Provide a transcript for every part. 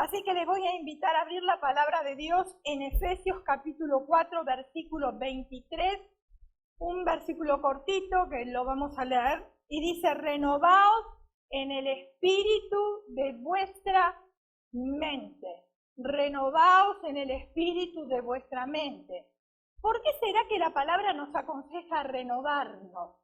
Así que les voy a invitar a abrir la palabra de Dios en Efesios capítulo 4, versículo 23, un versículo cortito que lo vamos a leer, y dice: renovaos en el espíritu de vuestra mente. Renovaos en el espíritu de vuestra mente. ¿Por qué será que la palabra nos aconseja renovarnos?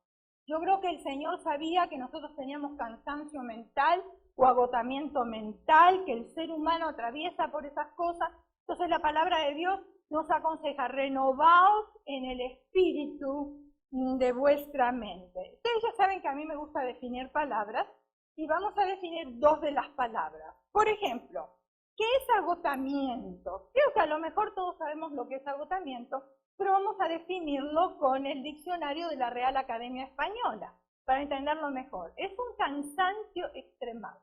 Yo creo que el Señor sabía que nosotros teníamos cansancio mental o agotamiento mental, que el ser humano atraviesa por esas cosas. Entonces la palabra de Dios nos aconseja: renovaos en el espíritu de vuestra mente. Ustedes ya saben que a mí me gusta definir palabras y vamos a definir dos de las palabras. Por ejemplo, ¿qué es agotamiento? Creo que a lo mejor todos sabemos lo que es agotamiento, pero vamos a definirlo con el diccionario de la Real Academia Española, para entenderlo mejor. Es un cansancio extremado.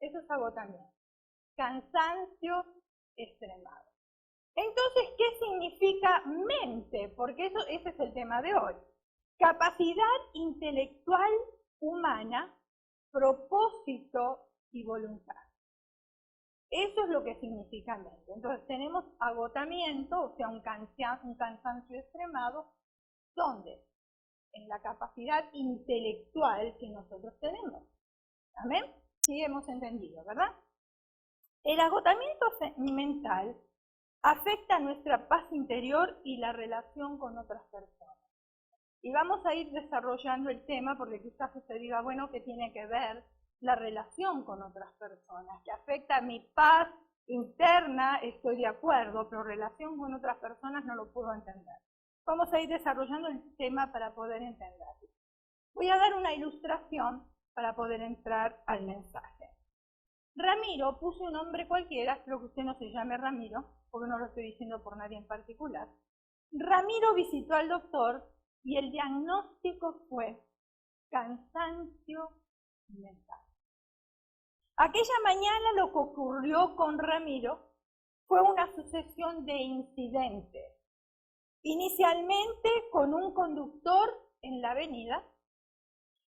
Eso es agotamiento. Cansancio extremado. Entonces, ¿qué significa mente? Porque ese es el tema de hoy. Capacidad intelectual humana, propósito y voluntad. Eso es lo que significa mente. Entonces tenemos agotamiento, o sea, un cansancio extremado, ¿dónde? En la capacidad intelectual que nosotros tenemos. ¿Amén? Sí, hemos entendido, ¿verdad? El agotamiento mental afecta nuestra paz interior y la relación con otras personas. Y vamos a ir desarrollando el tema porque quizás usted diga, bueno, ¿qué tiene que ver la relación con otras personas? Que afecta a mi paz interna, estoy de acuerdo, pero relación con otras personas no lo puedo entender. Vamos a ir desarrollando el tema para poder entenderlo. Voy a dar una ilustración para poder entrar al mensaje. Ramiro, puse un nombre cualquiera, espero que usted no se llame Ramiro, porque no lo estoy diciendo por nadie en particular. Ramiro visitó al doctor y el diagnóstico fue cansancio mental. Aquella mañana lo que ocurrió con Ramiro fue una sucesión de incidentes. Inicialmente con un conductor en la avenida,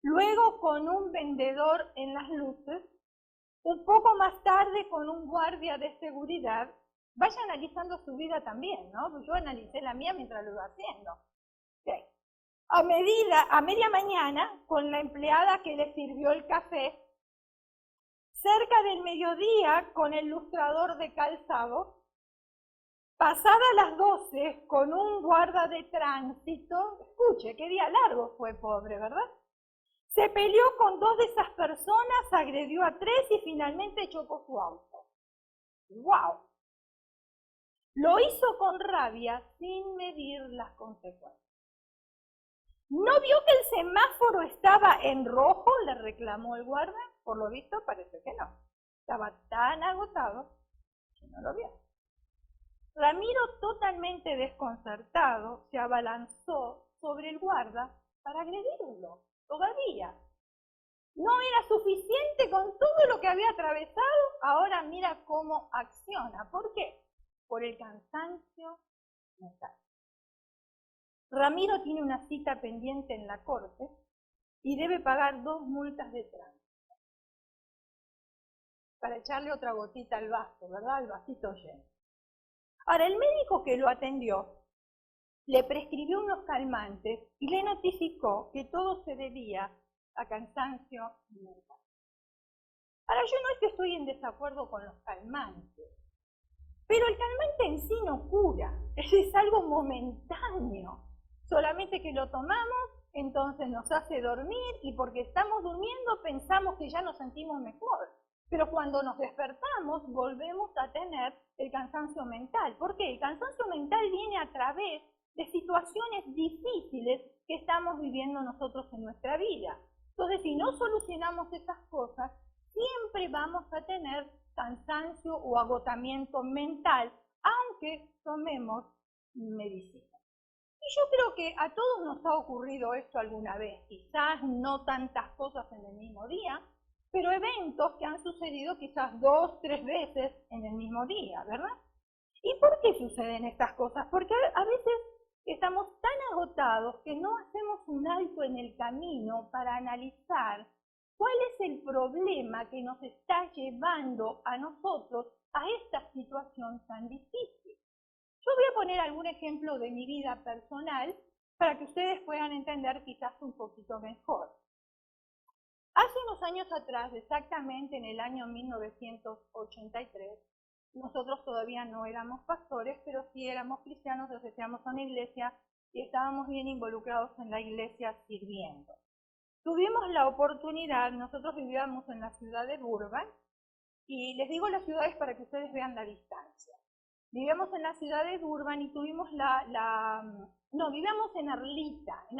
luego con un vendedor en las luces, un poco más tarde con un guardia de seguridad. Vaya analizando su vida también, ¿no? Yo analicé la mía mientras lo iba haciendo. Okay. A media mañana, con la empleada que le sirvió el café, cerca del mediodía con el lustrador de calzado, pasada las 12 con un guarda de tránsito. Escuche, qué día largo fue, pobre, ¿verdad? Se peleó con 2 de esas personas, agredió a 3 y finalmente chocó su auto. ¡Wow! Lo hizo con rabia sin medir las consecuencias. ¿No vio que el semáforo estaba en rojo?, le reclamó el guarda. Por lo visto parece que no. Estaba tan agotado que no lo vio. Ramiro, totalmente desconcertado, se abalanzó sobre el guarda para agredirlo. Todavía. No era suficiente con todo lo que había atravesado, ahora mira cómo acciona. ¿Por qué? Por el cansancio mental. Ramiro tiene una cita pendiente en la corte y debe pagar 2 multas de tránsito. Para echarle otra gotita al vaso, ¿verdad? Al vasito lleno. Ahora, el médico que lo atendió le prescribió unos calmantes y le notificó que todo se debía a cansancio mental. Ahora, yo no es que estoy en desacuerdo con los calmantes, pero el calmante en sí no cura, es algo momentáneo. Solamente que lo tomamos, entonces nos hace dormir y porque estamos durmiendo pensamos que ya nos sentimos mejor. Pero cuando nos despertamos volvemos a tener el cansancio mental. ¿Por qué? El cansancio mental viene a través de situaciones difíciles que estamos viviendo nosotros en nuestra vida. Entonces, si no solucionamos esas cosas, siempre vamos a tener cansancio o agotamiento mental, aunque tomemos medicina. Y yo creo que a todos nos ha ocurrido esto alguna vez, quizás no tantas cosas en el mismo día, pero eventos que han sucedido quizás 2, 3 veces en el mismo día, ¿verdad? ¿Y por qué suceden estas cosas? Porque a veces estamos tan agotados que no hacemos un alto en el camino para analizar ¿Cuál es el problema que nos está llevando a nosotros a esta situación tan difícil? Yo voy a poner algún ejemplo de mi vida personal para que ustedes puedan entender quizás un poquito mejor. Hace unos años atrás, exactamente en el año 1983, nosotros todavía no éramos pastores, pero sí éramos cristianos, asociamos a una iglesia y estábamos bien involucrados en la iglesia sirviendo. Tuvimos la oportunidad, nosotros vivíamos en la ciudad de Burbank, y les digo las ciudades para que ustedes vean la distancia. Vivíamos en la ciudad de Durban y tuvimos vivíamos en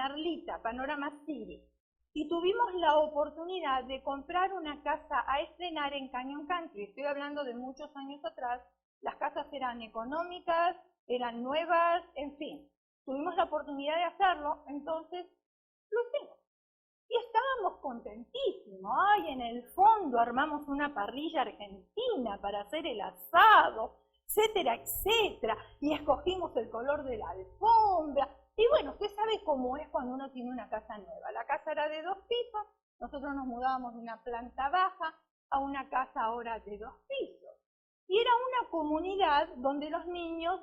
Arlita, Panorama City. Y tuvimos la oportunidad de comprar una casa a estrenar en Canyon Country. Estoy hablando de muchos años atrás. Las casas eran económicas, eran nuevas, en fin. Tuvimos la oportunidad de hacerlo, entonces lo hicimos. Y estábamos contentísimos. Ay, en el fondo armamos una parrilla argentina para hacer el asado, etcétera, etcétera. Y escogimos el color de la alfombra. Y bueno, usted sabe cómo es cuando uno tiene una casa nueva. La casa era de 2 pisos, nosotros nos mudábamos de una planta baja a una casa ahora de 2 pisos. Y era una comunidad donde los niños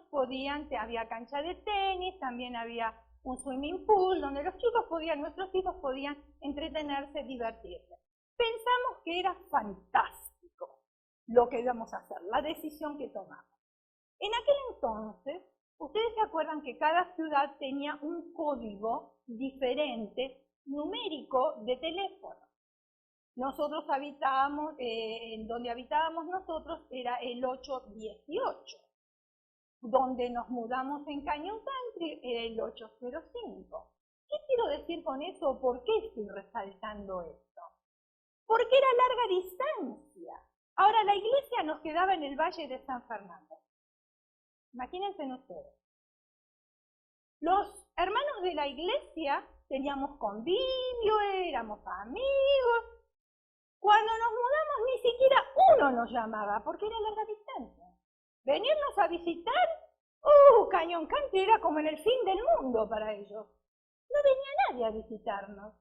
había cancha de tenis, también había un swimming pool, donde nuestros hijos podían entretenerse, divertirse. Pensamos que era fantástico lo que íbamos a hacer, la decisión que tomamos. En aquel entonces, ustedes se acuerdan que cada ciudad tenía un código diferente, numérico, de teléfono. Nosotros habitábamos, en donde habitábamos nosotros era el 818. Donde nos mudamos en Canyon Country era el 805. ¿Qué quiero decir con eso? ¿Por qué estoy resaltando esto? Porque era larga distancia. Ahora, la iglesia nos quedaba en el Valle de San Fernando. Imagínense ustedes. Los hermanos de la iglesia teníamos convivio, éramos amigos. Cuando nos mudamos ni siquiera uno nos llamaba, porque era larga distancia. Venirnos a visitar, Canyon Country era como en el fin del mundo para ellos. No venía nadie a visitarnos.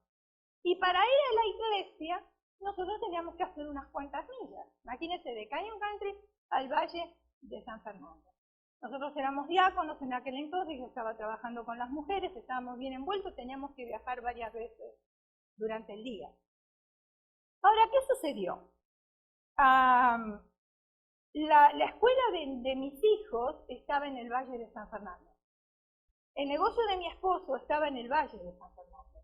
Y para ir a la iglesia, nosotros teníamos que hacer unas cuantas millas. Imagínense, de Canyon Country al Valle de San Fernando. Nosotros éramos diáconos en aquel entonces, yo estaba trabajando con las mujeres, estábamos bien envueltos, teníamos que viajar varias veces durante el día. Ahora, ¿qué sucedió? La escuela de mis hijos estaba en el Valle de San Fernando. El negocio de mi esposo estaba en el Valle de San Fernando.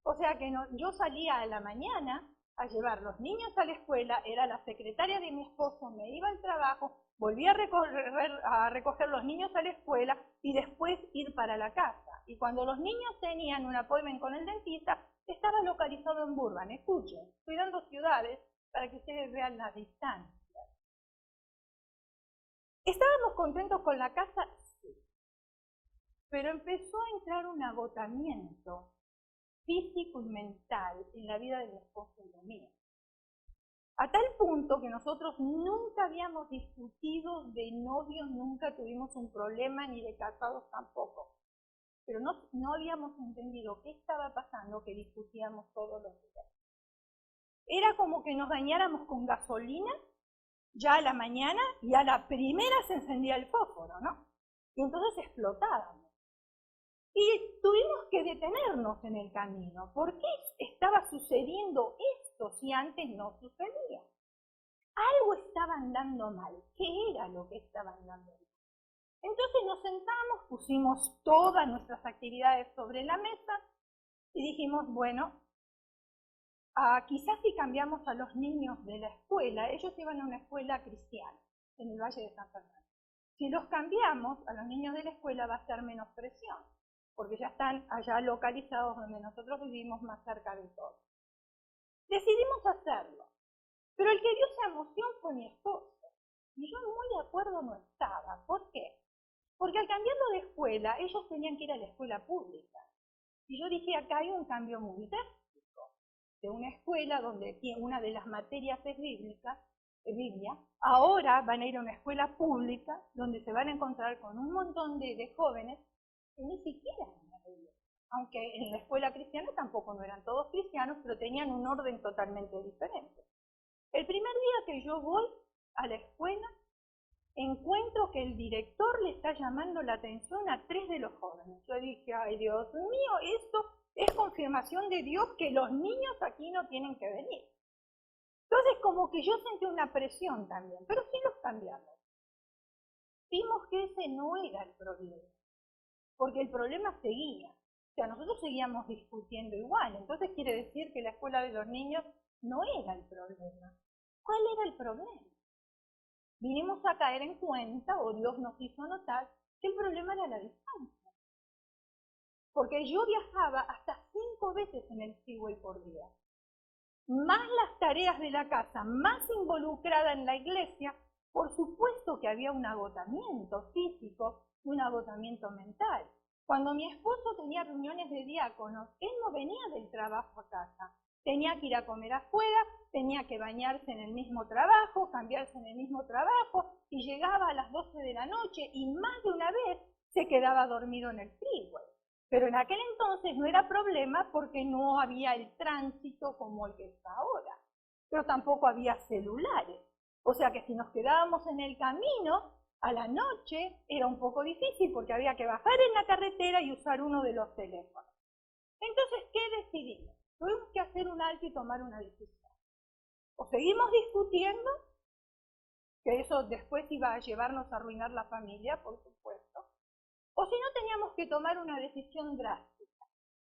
O sea que yo salía a la mañana a llevar los niños a la escuela, era la secretaria de mi esposo, me iba al trabajo, volvía a recoger los niños a la escuela y después ir para la casa. Y cuando los niños tenían un appointment con el dentista, estaba localizado en Burbank. Escuchen, estoy dando ciudades para que ustedes vean la distancia. ¿Estábamos contentos con la casa? Sí. Pero empezó a entrar un agotamiento físico y mental en la vida de mi esposo y la mía. A tal punto que nosotros nunca habíamos discutido de novios, nunca tuvimos un problema, ni de casados tampoco. Pero no habíamos entendido qué estaba pasando, que discutíamos todos los días. Era como que nos dañáramos con gasolina ya a la mañana y a la primera se encendía el fósforo, ¿no? Y entonces explotábamos. Y tuvimos que detenernos en el camino. ¿Por qué estaba sucediendo esto si antes no sucedía? Algo estaba andando mal. ¿Qué era lo que estaba andando mal? Entonces nos sentamos, pusimos todas nuestras actividades sobre la mesa y dijimos, bueno, quizás si cambiamos a los niños de la escuela, ellos iban a una escuela cristiana en el Valle de San Fernando. Si los cambiamos a los niños de la escuela va a ser menos presión, porque ya están allá localizados donde nosotros vivimos, más cerca de todo. Decidimos hacerlo, pero el que dio esa emoción fue mi esposo, y yo muy de acuerdo no estaba. ¿Por qué? Porque al cambiarlo de escuela, ellos tenían que ir a la escuela pública. Y yo dije, acá hay un cambio muy drástico, de una escuela donde una de las materias es Biblia, ahora van a ir a una escuela pública donde se van a encontrar con un montón de jóvenes que ni siquiera van a Biblia. aunque en la escuela cristiana tampoco no eran todos cristianos, pero tenían un orden totalmente diferente. El primer día que yo voy a la escuela, encuentro que el director le está llamando la atención a 3 de los jóvenes. Yo dije, ay Dios mío, esto es confirmación de Dios que los niños aquí no tienen que venir. Entonces como que yo sentí una presión también, pero sí los cambiamos. Vimos que ese no era el problema, porque el problema seguía. O sea, nosotros seguíamos discutiendo igual, entonces quiere decir que la escuela de los niños no era el problema. ¿Cuál era el problema? Vinimos a caer en cuenta, o Dios nos hizo notar, que el problema era la distancia. Porque yo viajaba hasta 5 veces en el freeway por día. Más las tareas de la casa, más involucrada en la iglesia, por supuesto que había un agotamiento físico y un agotamiento mental. Cuando mi esposo tenía reuniones de diáconos, él no venía del trabajo a casa. Tenía que ir a comer afuera, tenía que bañarse en el mismo trabajo, cambiarse en el mismo trabajo, y llegaba a las 12 de la noche y más de una vez se quedaba dormido en el freeway. Pero en aquel entonces no era problema porque no había el tránsito como el que está ahora. Pero tampoco había celulares. O sea que si nos quedábamos en el camino, a la noche era un poco difícil porque había que bajar en la carretera y usar uno de los teléfonos. Entonces, ¿qué decidimos? Tuvimos que hacer un alto y tomar una decisión. O seguimos discutiendo, que eso después iba a llevarnos a arruinar la familia, por supuesto, o si no teníamos que tomar una decisión drástica.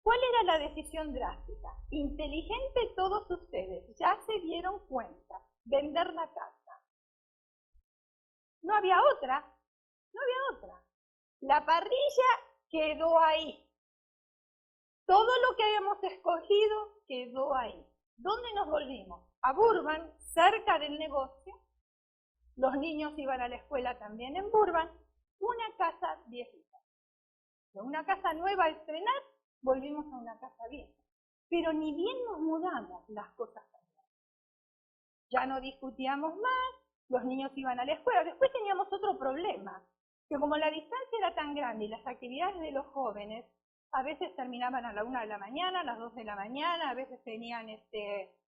¿Cuál era la decisión drástica? Inteligente todos ustedes, ya se dieron cuenta, vender la casa. No había otra, no había otra. La parrilla quedó ahí. Todo lo que habíamos escogido quedó ahí. ¿Dónde nos volvimos? A Burbank, cerca del negocio. Los niños iban a la escuela también en Burbank. Una casa viejita. De una casa nueva a estrenar, volvimos a una casa vieja. Pero ni bien nos mudamos, las cosas cambiaron. Ya no discutíamos más, los niños iban a la escuela. Después teníamos otro problema, que como la distancia era tan grande y las actividades de los jóvenes a veces terminaban a la 1 de la mañana, a las 2 de la mañana, a veces tenían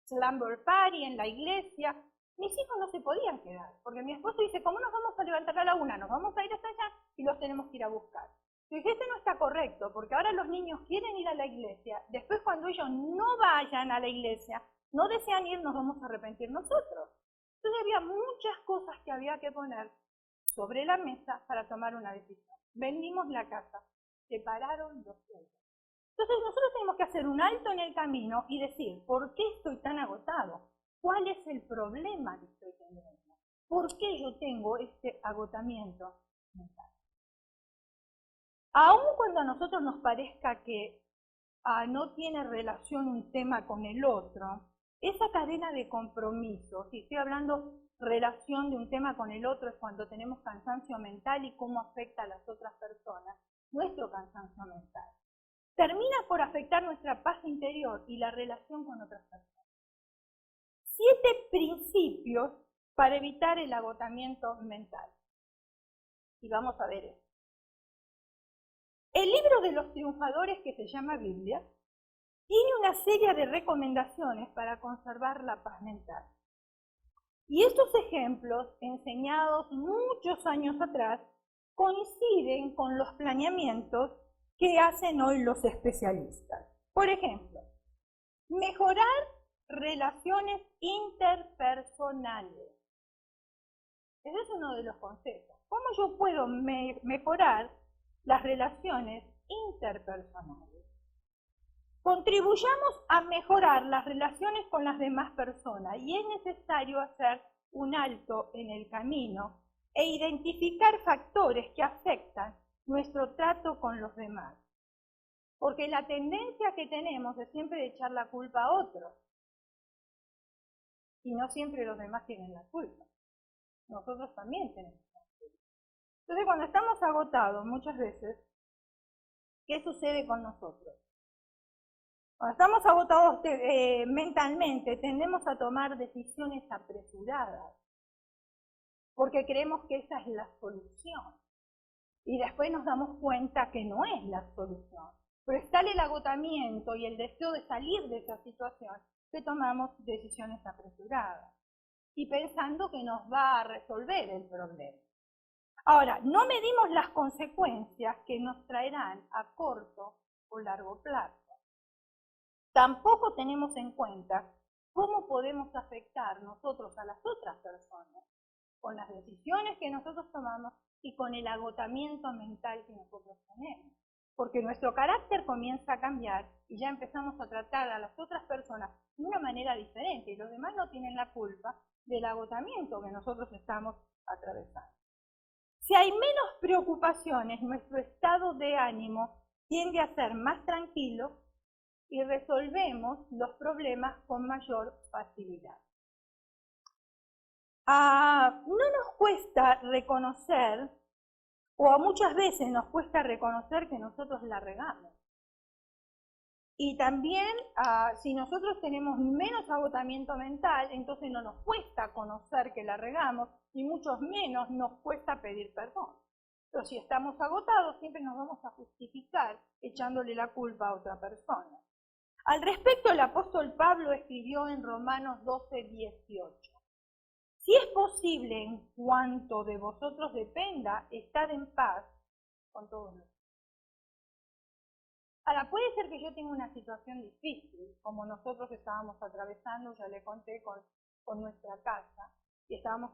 slumber party en la iglesia. Mis hijos no se podían quedar, porque mi esposo dice, ¿cómo nos vamos a levantar a la 1? Nos vamos a ir hasta allá y los tenemos que ir a buscar. Yo dije, no está correcto, porque ahora los niños quieren ir a la iglesia, después cuando ellos no vayan a la iglesia, no desean ir, nos vamos a arrepentir nosotros. Entonces había muchas cosas que había que poner sobre la mesa para tomar una decisión. Vendimos la casa, separaron los sueldos. Entonces nosotros tenemos que hacer un alto en el camino y decir, ¿por qué estoy tan agotado? ¿Cuál es el problema que estoy teniendo? ¿Por qué yo tengo este agotamiento mental? Aun cuando a nosotros nos parezca que no tiene relación un tema con el otro, esa cadena de compromiso, si estoy hablando relación de un tema con el otro, es cuando tenemos cansancio mental y cómo afecta a las otras personas, nuestro cansancio mental. Termina por afectar nuestra paz interior y la relación con otras personas. 7 principios para evitar el agotamiento mental. Y vamos a ver esto. El libro de los triunfadores, que se llama Biblia, tiene una serie de recomendaciones para conservar la paz mental. Y estos ejemplos, enseñados muchos años atrás, coinciden con los planeamientos que hacen hoy los especialistas. Por ejemplo, mejorar relaciones interpersonales. Ese es uno de los consejos. ¿Cómo yo puedo mejorar las relaciones interpersonales? Contribuyamos a mejorar las relaciones con las demás personas y es necesario hacer un alto en el camino e identificar factores que afectan nuestro trato con los demás. Porque la tendencia que tenemos es siempre de echar la culpa a otros. Y no siempre los demás tienen la culpa. Nosotros también tenemos la culpa. Entonces, cuando estamos agotados, muchas veces, ¿qué sucede con nosotros? Cuando estamos agotados mentalmente, tendemos a tomar decisiones apresuradas, porque creemos que esa es la solución. Y después nos damos cuenta que no es la solución. pero es tal el agotamiento y el deseo de salir de esa situación que tomamos decisiones apresuradas y pensando que nos va a resolver el problema. Ahora, no medimos las consecuencias que nos traerán a corto o largo plazo. Tampoco tenemos en cuenta cómo podemos afectar nosotros a las otras personas con las decisiones que nosotros tomamos y con el agotamiento mental que nosotros tenemos. Porque nuestro carácter comienza a cambiar y ya empezamos a tratar a las otras personas de una manera diferente y los demás no tienen la culpa del agotamiento que nosotros estamos atravesando. Si hay menos preocupaciones, nuestro estado de ánimo tiende a ser más tranquilo y resolvemos los problemas con mayor facilidad. No nos cuesta reconocer, o muchas veces nos cuesta reconocer que nosotros la regamos. Y también, si nosotros tenemos menos agotamiento mental, entonces no nos cuesta conocer que la regamos y mucho menos nos cuesta pedir perdón. Pero si estamos agotados, siempre nos vamos a justificar echándole la culpa a otra persona. Al respecto, el apóstol Pablo escribió en Romanos 12:18. Si es posible, en cuanto de vosotros dependa, estad en paz con todos nosotros. Ahora, puede ser que yo tenga una situación difícil, como nosotros estábamos atravesando, ya le conté, con nuestra casa, y estábamos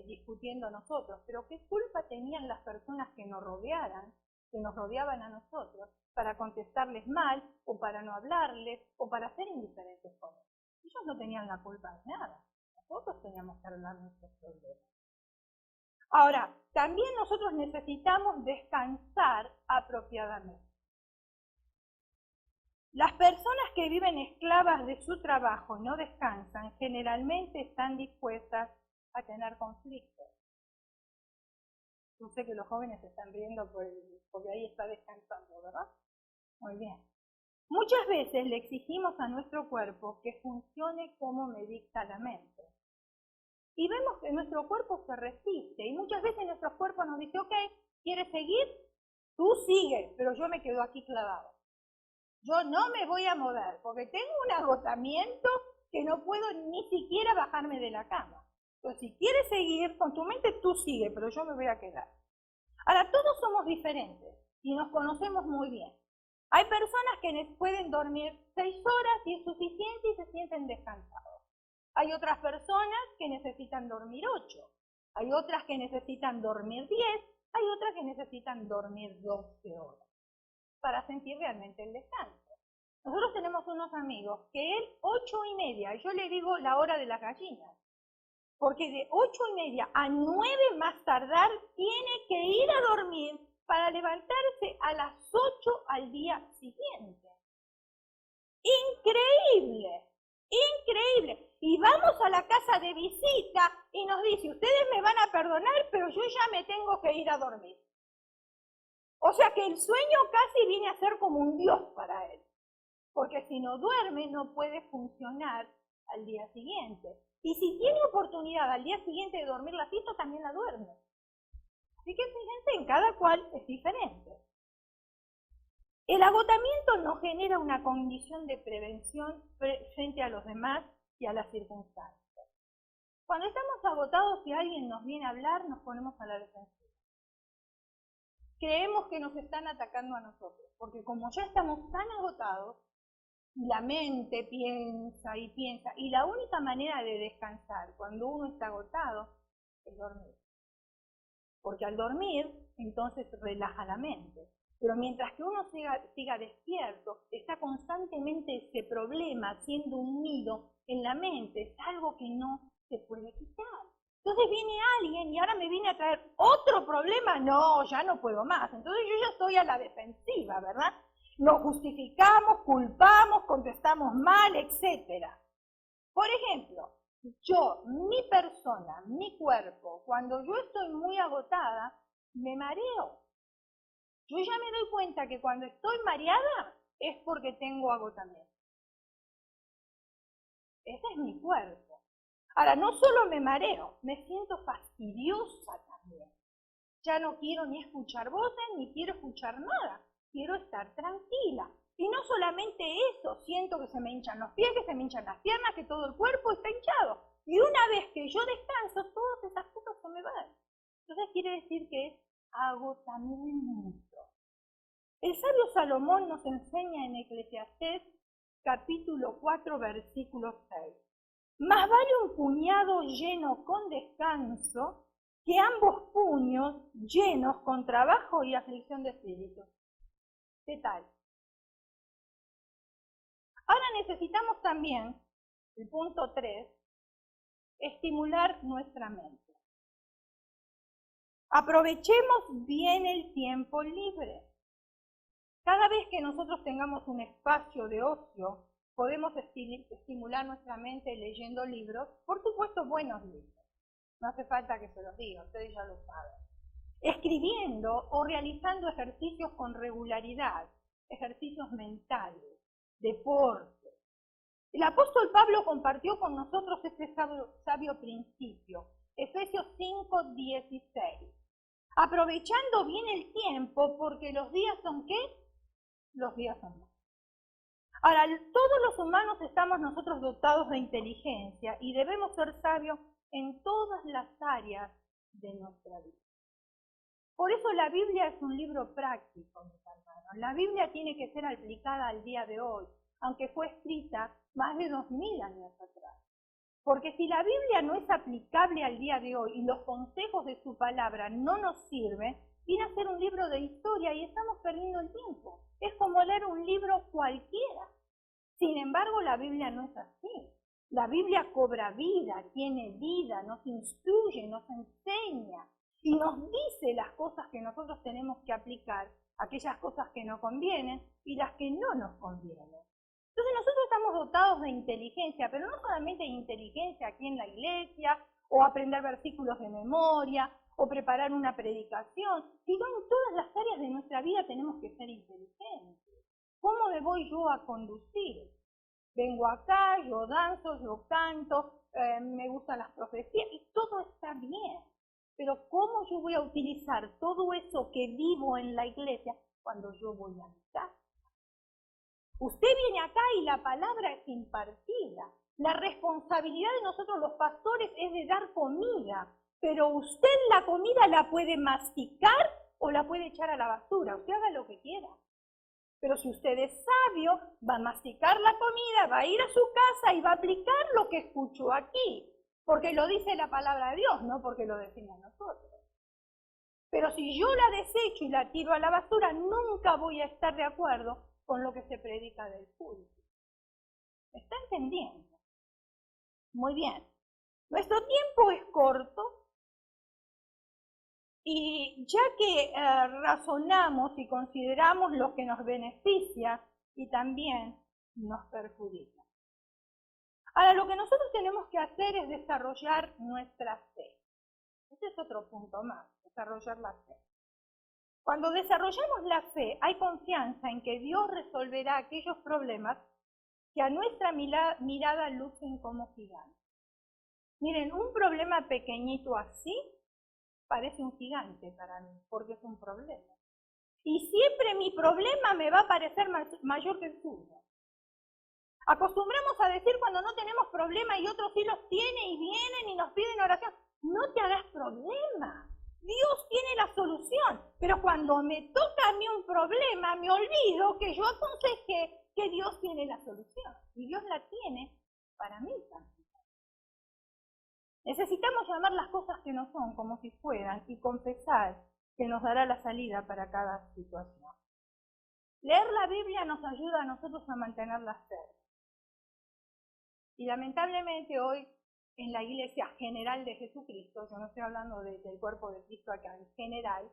discutiendo nosotros, pero ¿qué culpa tenían las personas que nos rodeaban a nosotros, para contestarles mal, o para no hablarles, o para ser indiferentes con ellos? Ellos no tenían la culpa de nada, nosotros teníamos que arreglar nuestros problemas. Ahora, también nosotros necesitamos descansar apropiadamente. Las personas que viven esclavas de su trabajo y no descansan, generalmente están dispuestas a tener conflictos. Yo sé que los jóvenes se están riendo porque ahí está descansando, ¿verdad? Muy bien. Muchas veces le exigimos a nuestro cuerpo que funcione como me dicta la mente. Y vemos que nuestro cuerpo se resiste y muchas veces nuestro cuerpo nos dice, ok, ¿quieres seguir? Tú sigue, pero yo me quedo aquí clavado. Yo no me voy a mover porque tengo un agotamiento que no puedo ni siquiera bajarme de la cama. Entonces, si quieres seguir con tu mente, tú sigue, pero yo me voy a quedar. Ahora, todos somos diferentes y nos conocemos muy bien. Hay personas que pueden dormir 6 horas y es suficiente y se sienten descansados. Hay otras personas que necesitan dormir 8. Hay otras que necesitan dormir 10. Hay otras que necesitan dormir 12 horas para sentir realmente el descanso. Nosotros tenemos unos amigos que él 8:30, yo le digo la hora de las gallinas, porque de 8:30 a 9 más tardar tiene que ir a dormir para levantarse a las 8 al día siguiente. Increíble, increíble. Y vamos a la casa de visita y nos dice, ustedes me van a perdonar, pero yo ya me tengo que ir a dormir. O sea que el sueño casi viene a ser como un dios para él, porque si no duerme no puede funcionar al día siguiente. Y si tiene oportunidad al día siguiente de dormir la siesta, también la duerme. Así que fíjense, en cada cual es diferente. El agotamiento nos genera una condición de prevención frente a los demás y a las circunstancias. Cuando estamos agotados y alguien nos viene a hablar, nos ponemos a la defensiva. Creemos que nos están atacando a nosotros, porque como ya estamos tan agotados, la mente piensa y piensa, y la única manera de descansar cuando uno está agotado es dormir. Porque al dormir, entonces relaja la mente. Pero mientras que uno siga despierto, está constantemente ese problema haciendo un nido en la mente, es algo que no se puede quitar. Entonces viene alguien y ahora me viene a traer otro problema, no, ya no puedo más. Entonces yo ya estoy a la defensiva, ¿verdad? Nos justificamos, culpamos, contestamos mal, etc. Por ejemplo, mi persona, mi cuerpo, cuando yo estoy muy agotada, me mareo. Yo ya me doy cuenta que cuando estoy mareada es porque tengo agotamiento. Ese es mi cuerpo. Ahora, no solo me mareo, me siento fastidiosa también. Ya no quiero ni escuchar voces, ni quiero escuchar nada. Quiero estar tranquila. Y no solamente eso, siento que se me hinchan los pies, que se me hinchan las piernas, que todo el cuerpo está hinchado. Y una vez que yo descanso, todas esas cosas se me van. Entonces quiere decir que es agotamiento. El sabio Salomón nos enseña en Eclesiastés capítulo 4, versículo 6. Más vale un puñado lleno con descanso que ambos puños llenos con trabajo y aflicción de espíritu. ¿Qué tal? Ahora necesitamos también, el punto 3, estimular nuestra mente. Aprovechemos bien el tiempo libre. Cada vez que nosotros tengamos un espacio de ocio, podemos estimular nuestra mente leyendo libros, por supuesto buenos libros. No hace falta que se los diga, ustedes ya lo saben. Escribiendo o realizando ejercicios con regularidad, ejercicios mentales, deporte. El apóstol Pablo compartió con nosotros este sabio principio, Efesios 5:16. Aprovechando bien el tiempo, porque los días son ¿qué? Los días son malos. Ahora, todos los humanos estamos nosotros dotados de inteligencia y debemos ser sabios en todas las áreas de nuestra vida. Por eso la Biblia es un libro práctico, mis hermanos. La Biblia tiene que ser aplicada al día de hoy, aunque fue escrita más de 2000 años atrás. Porque si la Biblia no es aplicable al día de hoy y los consejos de su palabra no nos sirven, viene a ser un libro de historia y estamos perdiendo el tiempo. Es como leer un libro cualquiera. Sin embargo, la Biblia no es así. La Biblia cobra vida, tiene vida, nos instruye, nos enseña y nos dice las cosas que nosotros tenemos que aplicar, aquellas cosas que nos convienen y las que no nos convienen. Entonces nosotros estamos dotados de inteligencia, pero no solamente de inteligencia aquí en la iglesia, o aprender versículos de memoria, o preparar una predicación, sino en todas las áreas de nuestra vida tenemos que ser inteligentes. ¿Cómo me voy yo a conducir? Vengo acá, yo danzo, yo canto, me gustan las profecías, y todo está bien. Pero ¿cómo yo voy a utilizar todo eso que vivo en la iglesia cuando yo voy a mi casa? Usted viene acá y la palabra es impartida. La responsabilidad de nosotros los pastores es de dar comida, pero usted la comida la puede masticar o la puede echar a la basura. Usted haga lo que quiera. Pero si usted es sabio, va a masticar la comida, va a ir a su casa y va a aplicar lo que escuchó aquí. Porque lo dice la palabra de Dios, no porque lo decimos nosotros. Pero si yo la desecho y la tiro a la basura, nunca voy a estar de acuerdo con lo que se predica del culto. ¿Me está entendiendo? Muy bien. Nuestro tiempo es corto y ya que razonamos y consideramos lo que nos beneficia y también nos perjudica. Ahora, lo que nosotros tenemos que hacer es desarrollar nuestra fe. Este es otro punto más, desarrollar la fe. Cuando desarrollamos la fe, hay confianza en que Dios resolverá aquellos problemas que a nuestra mirada lucen como gigantes. Miren, un problema pequeñito así parece un gigante para mí, porque es un problema. Y siempre mi problema me va a parecer mayor que el suyo. Acostumbramos a decir cuando no tenemos problema y otros sí los tienen y vienen y nos piden oración, no te hagas problema. Dios tiene la solución, pero cuando me toca a mí un problema, me olvido que yo aconsejé que Dios tiene la solución. Y Dios la tiene para mí también. Necesitamos llamar las cosas que no son como si fueran y confesar que nos dará la salida para cada situación. Leer la Biblia nos ayuda a nosotros a mantener la fe. Y lamentablemente hoy en la iglesia general de Jesucristo, yo no estoy hablando del cuerpo de Cristo acá, en general,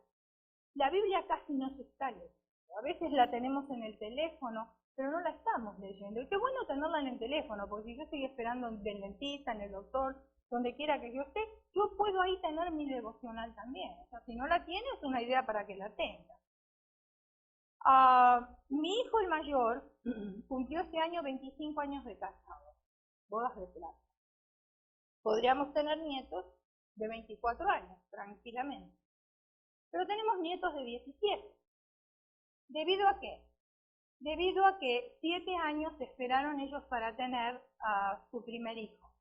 la Biblia casi no se está leyendo. A veces la tenemos en el teléfono, pero no la estamos leyendo. Y qué bueno tenerla en el teléfono, porque si yo estoy esperando en el dentista, en el doctor, donde quiera que yo esté, yo puedo ahí tener mi devocional también. O sea, si no la tiene, es una idea para que la tenga. Mi hijo el mayor cumplió este año 25 años de casado, bodas de plata. Podríamos tener nietos de 24 años, tranquilamente. Pero tenemos nietos de 17. ¿Debido a qué? debido a que 7 años esperaron ellos para tener a su primer hijo.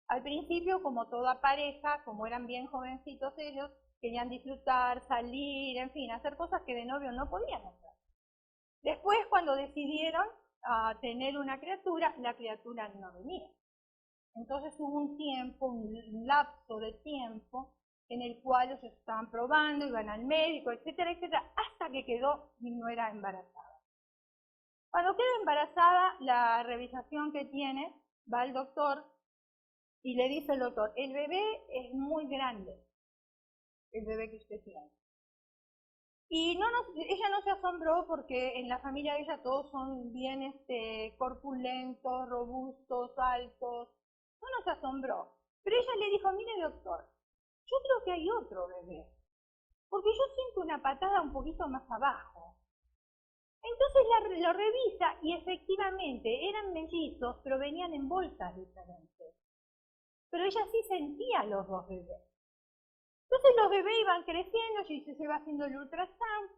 Al principio, como toda pareja, como eran bien jovencitos ellos, querían disfrutar, salir, en fin, hacer cosas que de novio no podían hacer. Después, cuando decidieron tener una criatura, la criatura no venía. Entonces hubo un tiempo, un lapso de tiempo en el cual ellos estaban probando, iban al médico, etcétera, etcétera, hasta que quedó mi nuera embarazada. Cuando queda embarazada, la revisación que tiene, va al doctor y le dice el doctor, el bebé es muy grande, el bebé que usted tiene. Y ella no se asombró porque en la familia de ella todos son bien corpulentos, robustos, altos. No se asombró. Pero ella le dijo, mire doctor, yo creo que hay otro bebé, porque yo siento una patada un poquito más abajo. Entonces lo revisa y efectivamente eran mellizos, pero venían en bolsas diferentes. Pero ella sí sentía los dos bebés. Entonces los bebés iban creciendo y se va haciendo el ultrasound.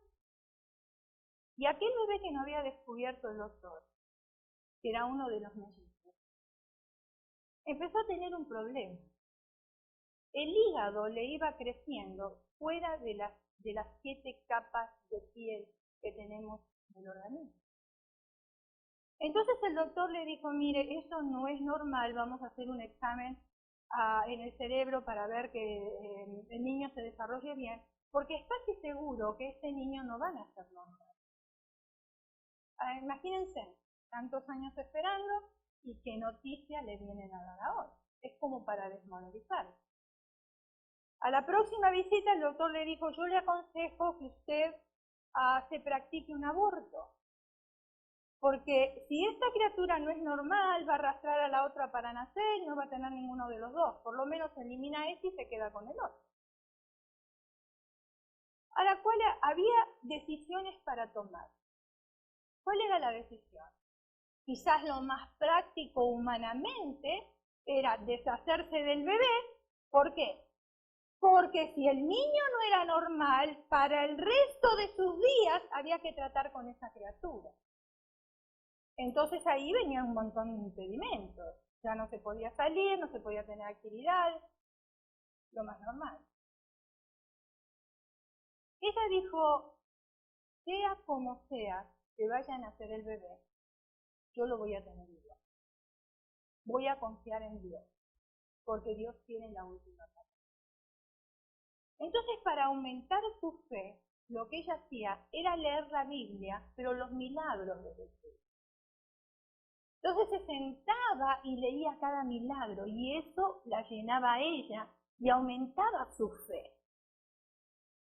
Y aquel bebé que no había descubierto el doctor, que era uno de los mellizos, empezó a tener un problema. El hígado le iba creciendo fuera de las 7 capas de piel que tenemos en el organismo. Entonces el doctor le dijo, mire, eso no es normal, vamos a hacer un examen en el cerebro para ver que el niño se desarrolle bien, porque es casi seguro que este niño no va a nacer normal. Imagínense, tantos años esperando y qué noticia le vienen a dar ahora. Es como para desmoralizar. A la próxima visita el doctor le dijo, yo le aconsejo que usted se practique un aborto. Porque si esta criatura no es normal, va a arrastrar a la otra para nacer y no va a tener ninguno de los dos. Por lo menos elimina este y se queda con el otro. A la cual había decisiones para tomar. ¿Cuál era la decisión? Quizás lo más práctico humanamente era deshacerse del bebé. ¿Por qué? Porque si el niño no era normal, para el resto de sus días había que tratar con esa criatura. Entonces ahí venía un montón de impedimentos. Ya no se podía salir, no se podía tener actividades, lo más normal. Ella dijo, sea como sea que vaya a nacer el bebé, yo lo voy a tener igual. Voy a confiar en Dios, porque Dios tiene la última palabra. Entonces, para aumentar su fe, lo que ella hacía era leer la Biblia, pero los milagros de Jesús. Entonces se sentaba y leía cada milagro, y eso la llenaba a ella y aumentaba su fe.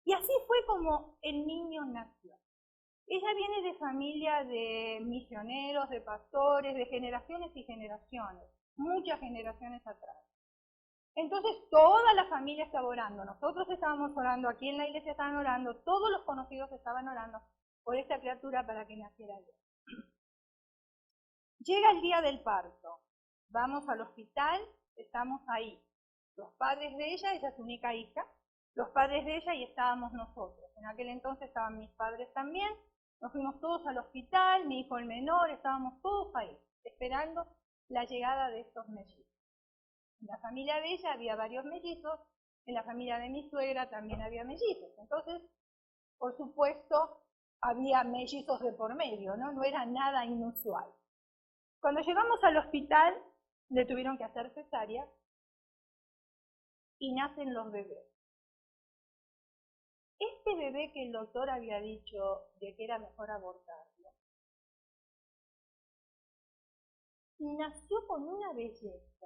Y así fue como el niño nació. Ella viene de familia de misioneros, de pastores, de generaciones y generaciones, muchas generaciones atrás. Entonces toda la familia estaba orando, nosotros estábamos orando, aquí en la iglesia estaban orando, todos los conocidos estaban orando por esta criatura para que naciera yo. Llega el día del parto, vamos al hospital, estamos ahí. Los padres de ella es su única hija, los padres de ella y estábamos nosotros. En aquel entonces estaban mis padres también, nos fuimos todos al hospital, mi hijo el menor, estábamos todos ahí, esperando la llegada de estos mellizos. En la familia de ella había varios mellizos, en la familia de mi suegra también había mellizos. Entonces, por supuesto, había mellizos de por medio, ¿no? No era nada inusual. Cuando llegamos al hospital, le tuvieron que hacer cesárea y nacen los bebés. Este bebé que el doctor había dicho de que era mejor abortarlo, nació con una belleza.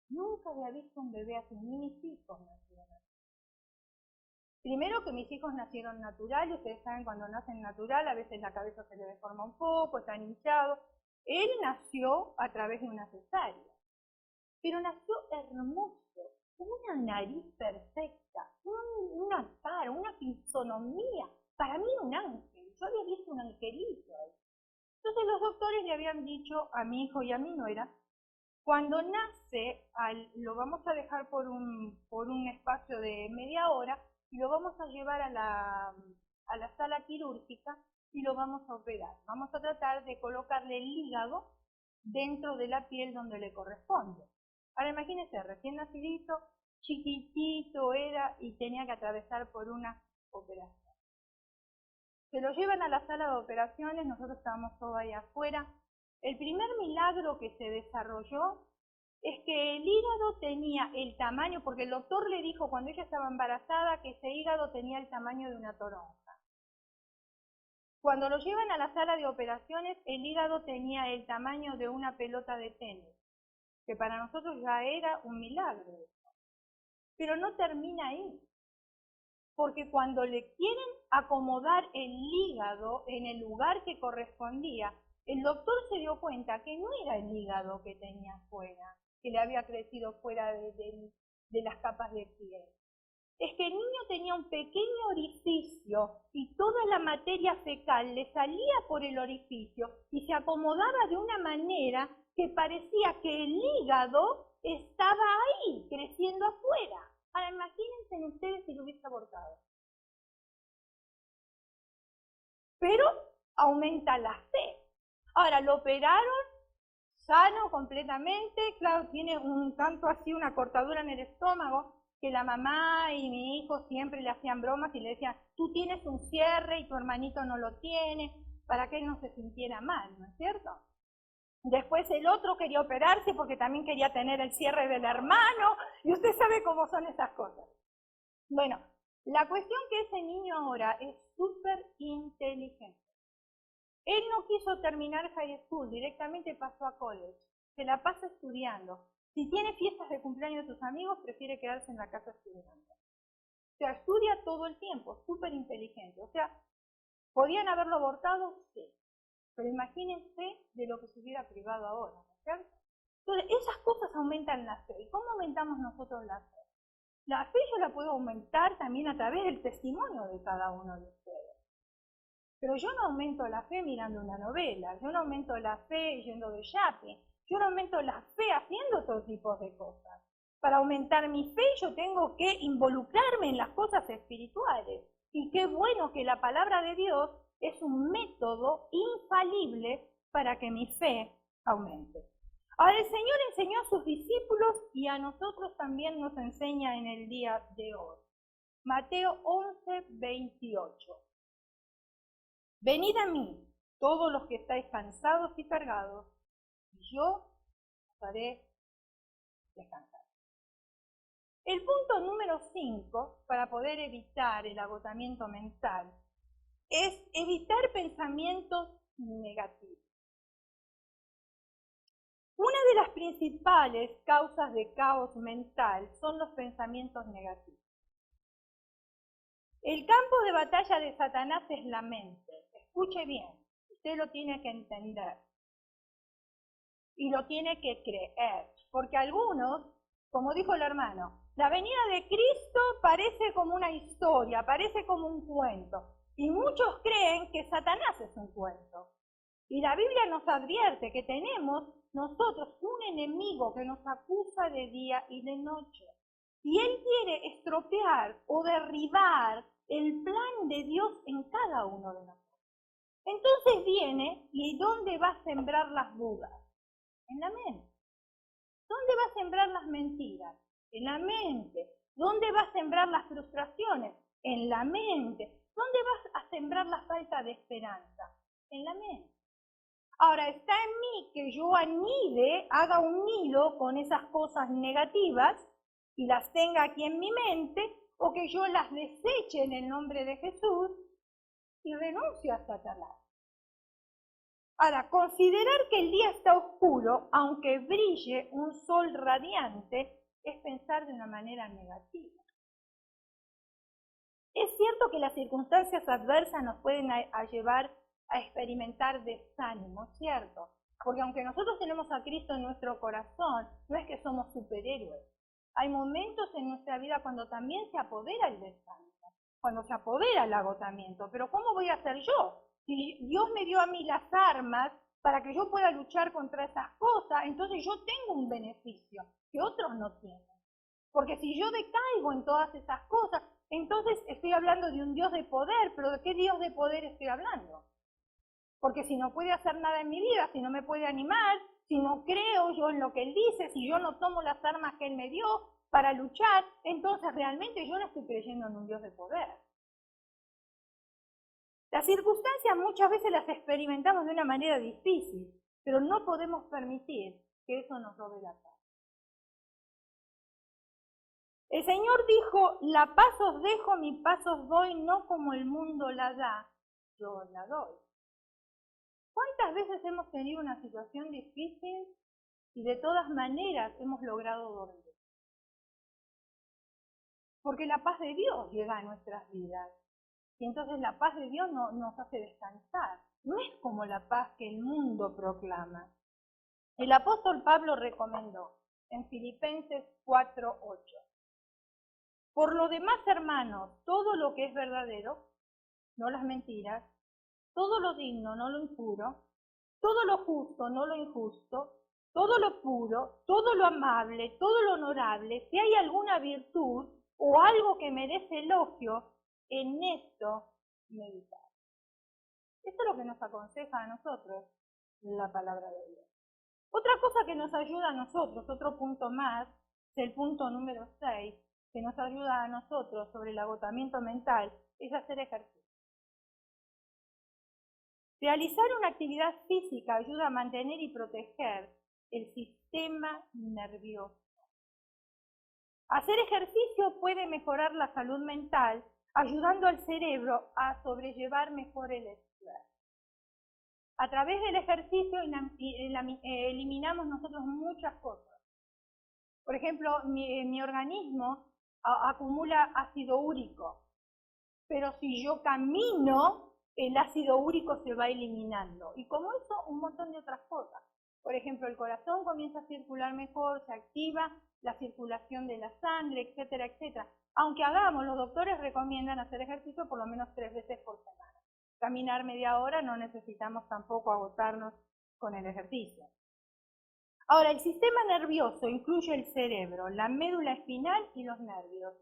Nunca había visto un bebé así, ni mis hijos nacieron así. Primero que mis hijos nacieron natural, y ustedes saben cuando nacen natural, a veces la cabeza se le deforma un poco, están hinchados. Él nació a través de una cesárea, pero nació hermoso, una nariz perfecta, una cara, una fisonomía. Para mí era un ángel, yo había visto un angelito ahí. Entonces los doctores le habían dicho a mi hijo y a mi nuera, cuando nace, lo vamos a dejar por un espacio de media hora y lo vamos a llevar a la sala quirúrgica y lo vamos a operar. Vamos a tratar de colocarle el hígado dentro de la piel donde le corresponde. Ahora imagínense, recién nacidito, chiquitito era y tenía que atravesar por una operación. Se lo llevan a la sala de operaciones, nosotros estábamos todos ahí afuera. El primer milagro que se desarrolló es que el hígado tenía el tamaño, porque el doctor le dijo cuando ella estaba embarazada que ese hígado tenía el tamaño de una toronja. Cuando lo llevan a la sala de operaciones, el hígado tenía el tamaño de una pelota de tenis, que para nosotros ya era un milagro. Pero no termina ahí, porque cuando le quieren acomodar el hígado en el lugar que correspondía, el doctor se dio cuenta que no era el hígado que tenía fuera, que le había crecido fuera de las capas de piel. Es que el niño tenía un pequeño orificio y toda la materia fecal le salía por el orificio y se acomodaba de una manera que parecía que el hígado estaba ahí, creciendo afuera. Ahora imagínense ustedes si lo hubiese abortado. Pero aumenta la fe. Ahora lo operaron sano completamente, claro, tiene un tanto así, una cortadura en el estómago, que la mamá y mi hijo siempre le hacían bromas y le decían, tú tienes un cierre y tu hermanito no lo tiene, para que él no se sintiera mal, ¿no es cierto? Después el otro quería operarse porque también quería tener el cierre del hermano, y usted sabe cómo son esas cosas. Bueno, la cuestión que ese niño ahora es súper inteligente. Él no quiso terminar high school, directamente pasó a college. Se la pasa estudiando. Si tiene fiestas de cumpleaños de sus amigos, prefiere quedarse en la casa estudiando. O sea, estudia todo el tiempo, súper inteligente. O sea, ¿podían haberlo abortado? Sí. Pero imagínense de lo que se hubiera privado ahora, ¿no es cierto? Entonces, esas cosas aumentan la fe. ¿Y cómo aumentamos nosotros la fe? La fe yo la puedo aumentar también a través del testimonio de cada uno de ustedes. Pero yo no aumento la fe mirando una novela, yo no aumento la fe yendo de shopping, yo no aumento la fe haciendo otro tipo de cosas. Para aumentar mi fe yo tengo que involucrarme en las cosas espirituales. Y qué bueno que la palabra de Dios es un método infalible para que mi fe aumente. Ahora el Señor enseñó a sus discípulos y a nosotros también nos enseña en el día de hoy. Mateo 11, 28. Venid a mí, todos los que estáis cansados y cargados, y yo os haré descansar. El punto número 5, para poder evitar el agotamiento mental, es evitar pensamientos negativos. Una de las principales causas de caos mental son los pensamientos negativos. El campo de batalla de Satanás es la mente. Escuche bien, usted lo tiene que entender y lo tiene que creer, porque algunos, como dijo el hermano, la venida de Cristo parece como una historia, parece como un cuento, y muchos creen que Satanás es un cuento. Y la Biblia nos advierte que tenemos nosotros un enemigo que nos acusa de día y de noche. Y él quiere estropear o derribar el plan de Dios en cada uno de nosotros. Entonces viene, ¿y dónde va a sembrar las dudas? En la mente. ¿Dónde va a sembrar las mentiras? En la mente. ¿Dónde va a sembrar las frustraciones? En la mente. ¿Dónde va a sembrar la falta de esperanza? En la mente. Ahora, está en mí que yo anide, haga un nido con esas cosas negativas y las tenga aquí en mi mente, o que yo las deseche en el nombre de Jesús y renuncie a Satanás. Ahora, considerar que el día está oscuro, aunque brille un sol radiante, es pensar de una manera negativa. Es cierto que las circunstancias adversas nos pueden llevar a experimentar desánimo, ¿cierto? Porque aunque nosotros tenemos a Cristo en nuestro corazón, no es que somos superhéroes. Hay momentos en nuestra vida cuando también se apodera el desánimo, cuando se apodera el agotamiento. Pero ¿cómo voy a hacer yo? Si Dios me dio a mí las armas para que yo pueda luchar contra esas cosas, entonces yo tengo un beneficio que otros no tienen. Porque si yo decaigo en todas esas cosas, entonces estoy hablando de un Dios de poder, pero ¿de qué Dios de poder estoy hablando? Porque si no puede hacer nada en mi vida, si no me puede animar, si no creo yo en lo que Él dice, si yo no tomo las armas que Él me dio para luchar, entonces realmente yo no estoy creyendo en un Dios de poder. Las circunstancias muchas veces las experimentamos de una manera difícil, pero no podemos permitir que eso nos robe la paz. El Señor dijo, la paz os dejo, mi paz os doy, no como el mundo la da, yo os la doy. ¿Cuántas veces hemos tenido una situación difícil y de todas maneras hemos logrado dormir? Porque la paz de Dios llega a nuestras vidas. Y entonces la paz de Dios nos hace descansar. No es como la paz que el mundo proclama. El apóstol Pablo recomendó en Filipenses 4:8. Por lo demás, hermanos, todo lo que es verdadero, no las mentiras, todo lo digno, no lo impuro, todo lo justo, no lo injusto, todo lo puro, todo lo amable, todo lo honorable, si hay alguna virtud o algo que merece elogio, en esto meditar. Esto es lo que nos aconseja a nosotros la palabra de Dios. Otra cosa que nos ayuda a nosotros, otro punto más, es el punto número 6, que nos ayuda a nosotros sobre el agotamiento mental, es hacer ejercicio. Realizar una actividad física ayuda a mantener y proteger el sistema nervioso. Hacer ejercicio puede mejorar la salud mental, ayudando al cerebro a sobrellevar mejor el estrés. A través del ejercicio eliminamos nosotros muchas cosas. Por ejemplo, mi organismo acumula ácido úrico, pero si yo camino, el ácido úrico se va eliminando. Y como eso, un montón de otras cosas. Por ejemplo, el corazón comienza a circular mejor, se activa la circulación de la sangre, etcétera, etcétera. Aunque los doctores recomiendan hacer ejercicio por lo menos 3 veces por semana. Caminar media hora, no necesitamos tampoco agotarnos con el ejercicio. Ahora, el sistema nervioso incluye el cerebro, la médula espinal y los nervios.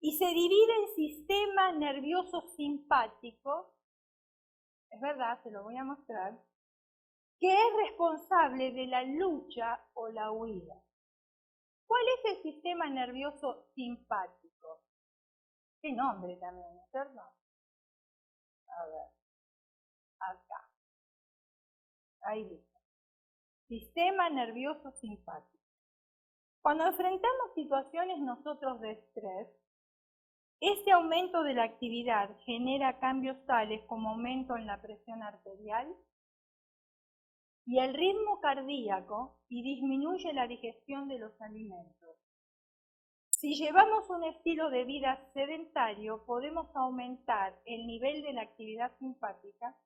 Y se divide en sistema nervioso simpático, es verdad, se lo voy a mostrar, que es responsable de la lucha o la huida. ¿Cuál es el sistema nervioso simpático? Qué nombre también, ¿no es cierto? A ver, acá. Ahí dice. Sistema nervioso simpático. Cuando enfrentamos situaciones nosotros de estrés, este aumento de la actividad genera cambios tales como aumento en la presión arterial y el ritmo cardíaco y disminuye la digestión de los alimentos. Si llevamos un estilo de vida sedentario, podemos aumentar el nivel de la actividad simpática,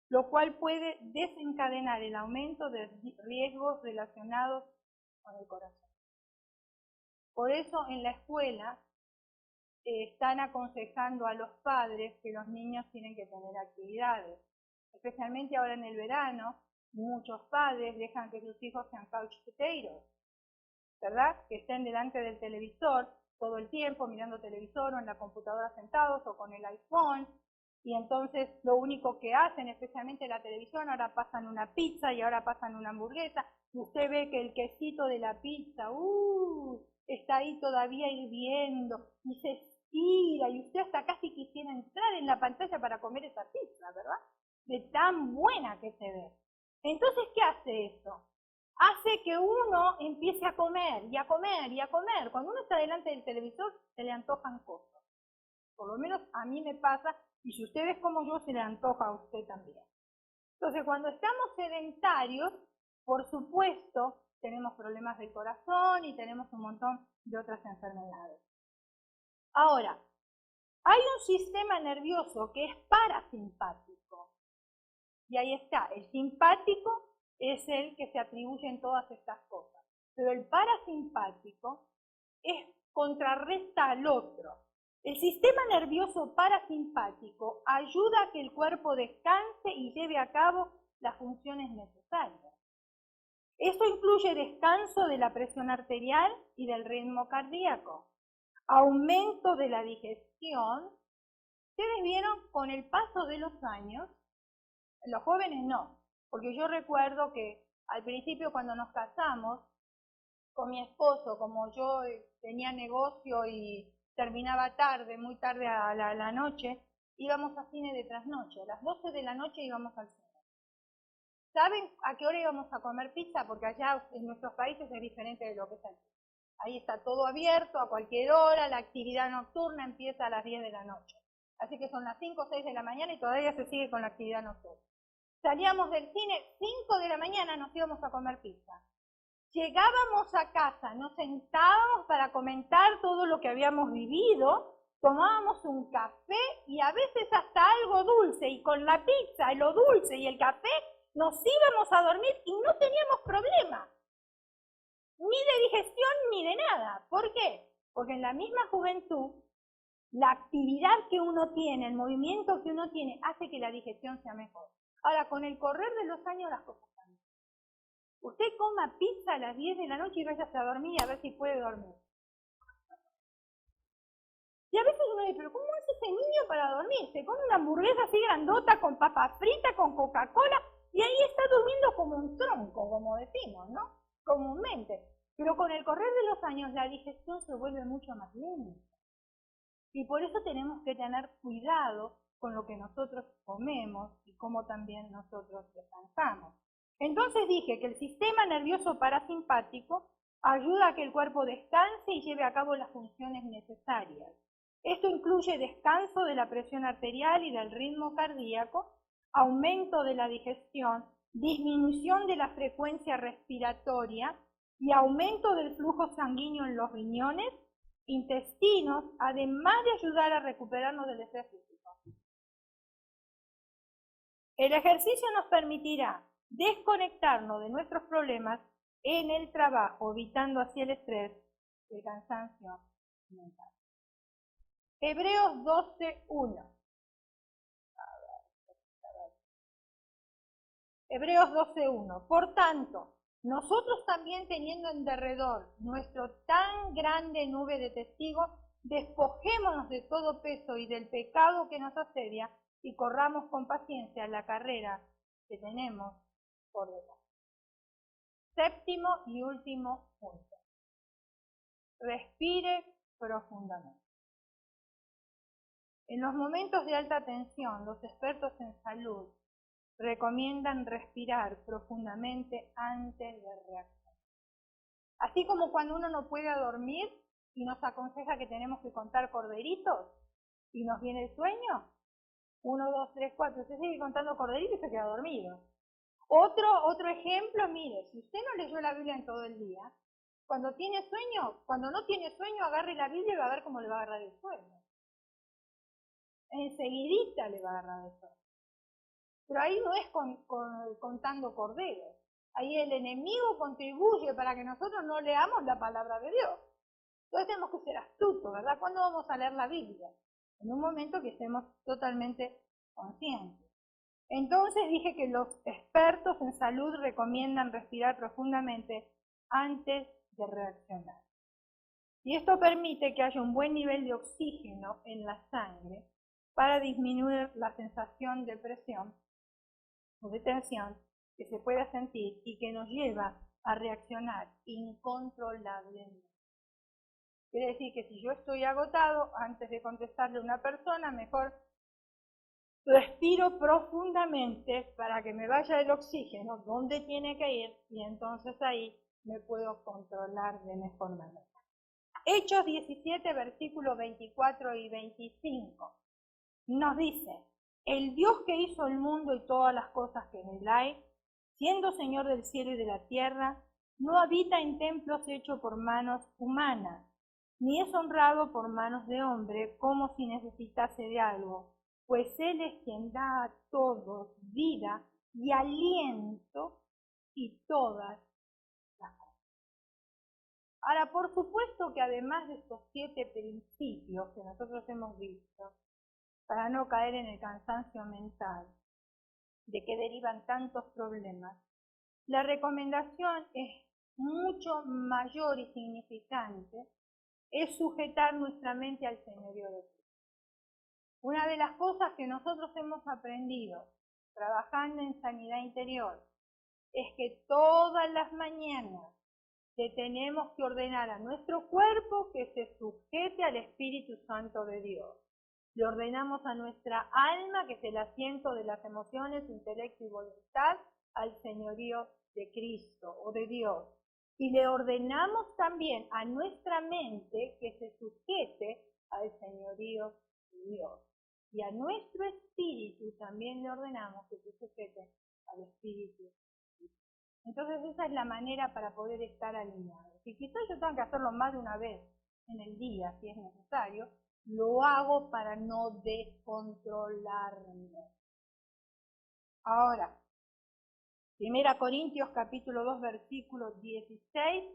lo cual puede desencadenar el aumento de riesgos relacionados con el corazón. Por eso en la escuela están aconsejando a los padres que los niños tienen que tener actividades. Especialmente ahora en el verano, muchos padres dejan que sus hijos sean couch potatoes, ¿verdad? Que estén delante del televisor todo el tiempo, mirando televisor o en la computadora sentados o con el iPhone, y entonces lo único que hacen, especialmente la televisión, ahora pasan una pizza y ahora pasan una hamburguesa, y usted ve que el quesito de la pizza, está ahí todavía hirviendo, y se estira, y usted hasta casi quisiera entrar en la pantalla para comer esa pizza, ¿verdad? De tan buena que se ve. Entonces, ¿qué hace eso? Hace que uno empiece a comer y a comer y a comer. Cuando uno está delante del televisor, se le antojan cosas. Por lo menos a mí me pasa, y si usted es como yo, se le antoja a usted también. Entonces, cuando estamos sedentarios, por supuesto, tenemos problemas del corazón y tenemos un montón de otras enfermedades. Ahora, hay un sistema nervioso que es parasimpático. Y ahí está, el simpático es el que se atribuye en todas estas cosas. Pero el parasimpático contrarresta al otro. El sistema nervioso parasimpático ayuda a que el cuerpo descanse y lleve a cabo las funciones necesarias. Esto incluye descanso de la presión arterial y del ritmo cardíaco, aumento de la digestión. Ustedes vieron con el paso de los años Los jóvenes no, porque yo recuerdo que al principio cuando nos casamos, con mi esposo, como yo tenía negocio y terminaba tarde, muy tarde a la noche, íbamos a cine de trasnoche. A las 12 de la noche íbamos al cine. ¿Saben a qué hora íbamos a comer pizza? Porque allá en nuestros países es diferente de lo que es aquí. Ahí está todo abierto a cualquier hora, la actividad nocturna empieza a las 10 de la noche. Así que son las 5 o 6 de la mañana y todavía se sigue con la actividad nocturna. Salíamos del cine, 5 de la mañana nos íbamos a comer pizza. Llegábamos a casa, nos sentábamos para comentar todo lo que habíamos vivido, tomábamos un café y a veces hasta algo dulce, y con la pizza, lo dulce y el café nos íbamos a dormir y no teníamos problema, ni de digestión ni de nada. ¿Por qué? Porque en la misma juventud, la actividad que uno tiene, el movimiento que uno tiene, hace que la digestión sea mejor. Ahora, con el correr de los años las cosas cambian. Usted coma pizza a las 10 de la noche y váyase a dormir y a ver si puede dormir. Y a veces uno dice, pero ¿cómo hace ese niño para dormir? Se come una hamburguesa así grandota con papas fritas, con Coca-Cola, y ahí está durmiendo como un tronco, como decimos, ¿no? Comúnmente. Pero con el correr de los años la digestión se vuelve mucho más lenta. Y por eso tenemos que tener cuidado con lo que nosotros comemos y cómo también nosotros descansamos. Entonces dije que el sistema nervioso parasimpático ayuda a que el cuerpo descanse y lleve a cabo las funciones necesarias. Esto incluye descanso de la presión arterial y del ritmo cardíaco, aumento de la digestión, disminución de la frecuencia respiratoria y aumento del flujo sanguíneo en los riñones, intestinos, además de ayudar a recuperarnos del estrés físico. El ejercicio nos permitirá desconectarnos de nuestros problemas en el trabajo, evitando así el estrés y el cansancio mental. Hebreos 12:1. Hebreos 12:1. Por tanto, nosotros también teniendo en derredor nuestro tan grande nube de testigos, despojémonos de todo peso y del pecado que nos asedia y corramos con paciencia la carrera que tenemos por delante. Séptimo y último punto. Respire profundamente. En los momentos de alta tensión, los expertos en salud recomiendan respirar profundamente antes de reaccionar. Así como cuando uno no puede dormir y nos aconseja que tenemos que contar corderitos y nos viene el sueño, 1, 2, 3, 4, se sigue contando corderitos y se queda dormido. Otro ejemplo, mire, si usted no leyó la Biblia en todo el día, cuando tiene sueño, cuando no tiene sueño, agarre la Biblia y va a ver cómo le va a agarrar el sueño. Enseguidita le va a agarrar el sueño. Pero ahí no es contando corderos. Ahí el enemigo contribuye para que nosotros no leamos la palabra de Dios. Entonces tenemos que ser astutos, ¿verdad? ¿Cuándo vamos a leer la Biblia? En un momento que estemos totalmente conscientes. Entonces dije que los expertos en salud recomiendan respirar profundamente antes de reaccionar. Y esto permite que haya un buen nivel de oxígeno en la sangre para disminuir la sensación de presión o de tensión que se pueda sentir y que nos lleva a reaccionar incontrolablemente. Quiere decir que si yo estoy agotado, antes de contestarle a una persona, mejor respiro profundamente para que me vaya el oxígeno donde tiene que ir y entonces ahí me puedo controlar de mejor manera. Hechos 17, versículos 24 y 25 nos dice: el Dios que hizo el mundo y todas las cosas que en él hay, siendo Señor del cielo y de la tierra, no habita en templos hechos por manos humanas, ni es honrado por manos de hombre como si necesitase de algo, pues Él es quien da a todos vida y aliento y todas las cosas. Ahora, por supuesto que además de estos 7 principios que nosotros hemos visto, para no caer en el cansancio mental, de que derivan tantos problemas, la recomendación es mucho mayor y significante, es sujetar nuestra mente al señorío de Cristo. Una de las cosas que nosotros hemos aprendido trabajando en sanidad interior, es que todas las mañanas le tenemos que ordenar a nuestro cuerpo que se sujete al Espíritu Santo de Dios. Le ordenamos a nuestra alma, que es el asiento de las emociones, intelecto y voluntad, al señorío de Cristo o de Dios. Y le ordenamos también a nuestra mente que se sujete al señorío de Dios. Y a nuestro espíritu también le ordenamos que se sujete al Espíritu. Entonces esa es la manera para poder estar alineados. Y quizás yo tenga que hacerlo más de una vez en el día, si es necesario, lo hago para no descontrolarme. Ahora, 1 Corintios capítulo 2 versículo 16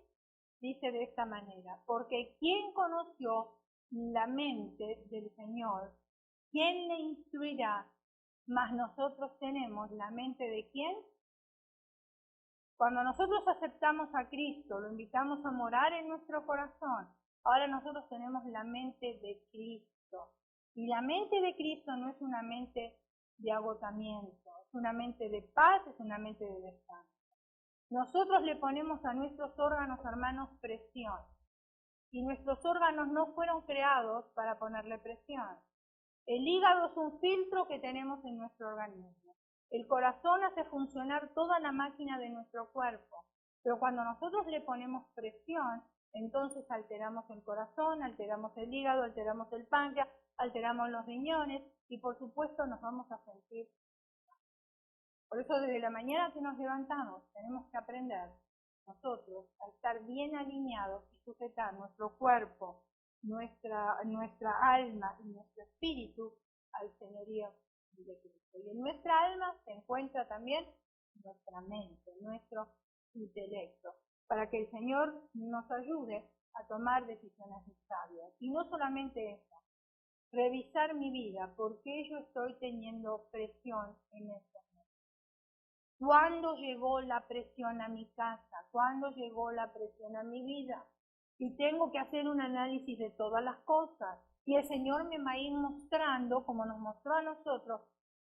dice de esta manera: porque ¿quién conoció la mente del Señor? ¿Quién le instruirá? Mas nosotros tenemos la mente de ¿quién? Cuando nosotros aceptamos a Cristo, lo invitamos a morar en nuestro corazón, ahora nosotros tenemos la mente de Cristo. Y la mente de Cristo no es una mente de agotamiento, es una mente de paz, es una mente de descanso. Nosotros le ponemos a nuestros órganos, hermanos, presión. Y nuestros órganos no fueron creados para ponerle presión. El hígado es un filtro que tenemos en nuestro organismo. El corazón hace funcionar toda la máquina de nuestro cuerpo. Pero cuando nosotros le ponemos presión, entonces alteramos el corazón, alteramos el hígado, alteramos el páncreas, alteramos los riñones y por supuesto nos vamos a sentir. Por eso desde la mañana que nos levantamos tenemos que aprender nosotros a estar bien alineados y sujetar nuestro cuerpo, nuestra alma y nuestro espíritu al señorío de Cristo. Y en nuestra alma se encuentra también nuestra mente, nuestro intelecto, para que el Señor nos ayude a tomar decisiones sabias. Y no solamente eso, revisar mi vida, por qué yo estoy teniendo presión en este momento. ¿Cuándo llegó la presión a mi casa? ¿Cuándo llegó la presión a mi vida? Y tengo que hacer un análisis de todas las cosas. Y el Señor me va a ir mostrando, como nos mostró a nosotros,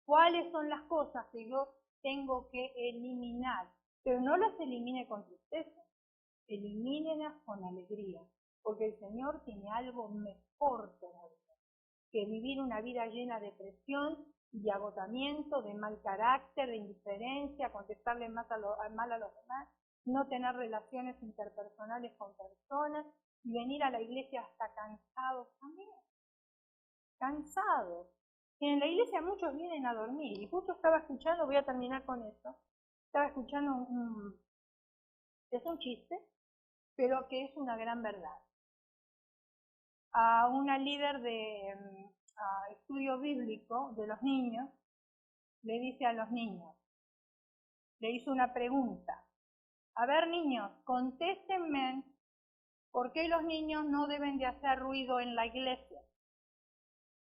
cuáles son las cosas que yo tengo que eliminar. Pero no las elimine con tristeza, elimínelas con alegría, porque el Señor tiene algo mejor todavía que vivir una vida llena de presión, de agotamiento, de mal carácter, de indiferencia, contestarle mal a los demás, no tener relaciones interpersonales con personas y venir a la iglesia hasta cansados también. Cansados. Y en la iglesia muchos vienen a dormir. Y justo estaba escuchando, voy a terminar con esto, estaba escuchando es un chiste, pero que es una gran verdad. A una líder de estudio bíblico de los niños, le dice a los niños, le hizo una pregunta: a ver, niños, contéstenme por qué los niños no deben de hacer ruido en la iglesia.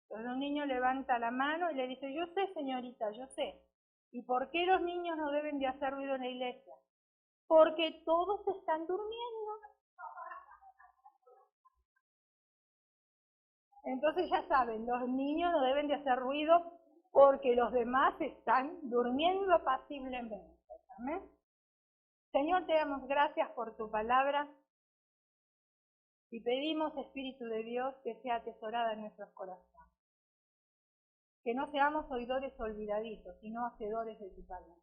Entonces un niño levanta la mano y le dice: yo sé, señorita, yo sé. ¿Y por qué los niños no deben de hacer ruido en la iglesia? Porque todos están durmiendo. Entonces ya saben, los niños no deben de hacer ruido porque los demás están durmiendo apaciblemente. ¿Amén? Señor, te damos gracias por tu palabra y pedimos, Espíritu de Dios, que sea atesorada en nuestros corazones. Que no seamos oidores olvidadizos, sino hacedores de tu palabra.